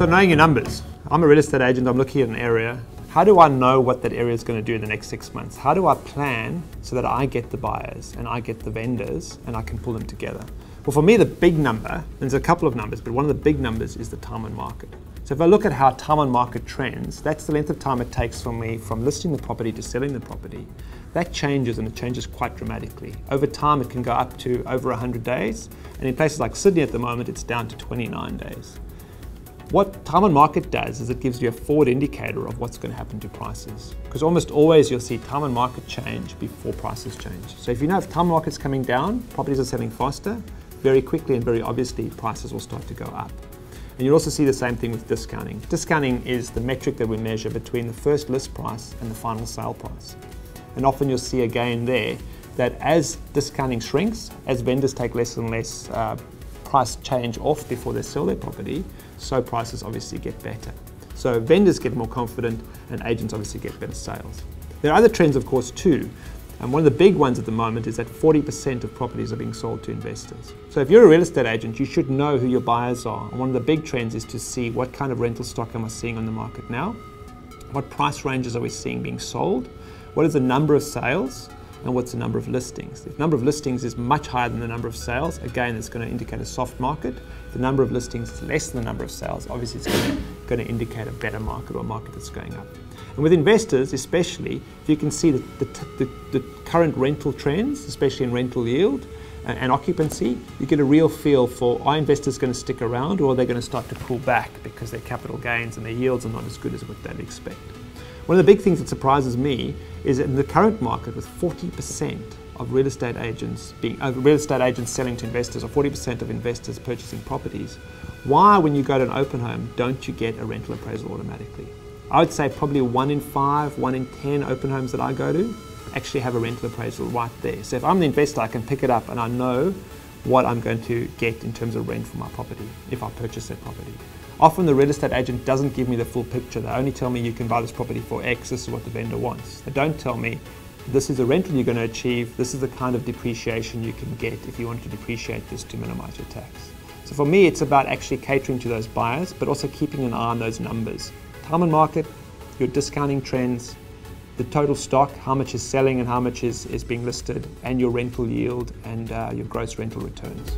So knowing your numbers. I'm a real estate agent, I'm looking at an area. How do I know what that area is going to do in the next 6 months? How do I plan so that I get the buyers and I get the vendors and I can pull them together? Well, for me, the big number, there's a couple of numbers, but one of the big numbers is the time on market. So if I look at how time on market trends, that's the length of time it takes for me from listing the property to selling the property. That changes, and it changes quite dramatically. Over time, it can go up to over 100 days, and in places like Sydney at the moment, it's down to 29 days. What time on market does is it gives you a forward indicator of what's going to happen to prices. Because almost always you'll see time on market change before prices change. So if you know if time on market's coming down, properties are selling faster, very quickly and very obviously prices will start to go up. And you'll also see the same thing with discounting. Discounting is the metric that we measure between the first list price and the final sale price. And often you'll see again there that as discounting shrinks, as vendors take less and less price change off before they sell their property, so prices obviously get better. So vendors get more confident and agents obviously get better sales. There are other trends of course too, and one of the big ones at the moment is that 40% of properties are being sold to investors. So if you're a real estate agent, you should know who your buyers are. And one of the big trends is to see what kind of rental stock am I seeing on the market now, what price ranges are we seeing being sold, what is the number of sales, and what's the number of listings. If the number of listings is much higher than the number of sales, again, it's going to indicate a soft market. If the number of listings is less than the number of sales, obviously it's going to indicate a better market or a market that's going up. And with investors, especially, if you can see the current rental trends, especially in rental yield and occupancy, you get a real feel for, are investors going to stick around or are they going to start to pull back because their capital gains and their yields are not as good as what they'd expect. One of the big things that surprises me is that in the current market, with 40% of real estate agents selling to investors, or 40% of investors purchasing properties, why, when you go to an open home, don't you get a rental appraisal automatically? I would say probably 1 in 5, 1 in 10 open homes that I go to actually have a rental appraisal right there. So if I'm the investor, I can pick it up and I know what I'm going to get in terms of rent for my property if I purchase that property. Often the real estate agent doesn't give me the full picture. They only tell me you can buy this property for X, this is what the vendor wants. They don't tell me this is the rental you're going to achieve, this is the kind of depreciation you can get if you want to depreciate this to minimize your tax. So for me, it's about actually catering to those buyers, but also keeping an eye on those numbers. Time on market, your discounting trends, the total stock, how much is selling and how much is being listed, and your rental yield and your gross rental returns.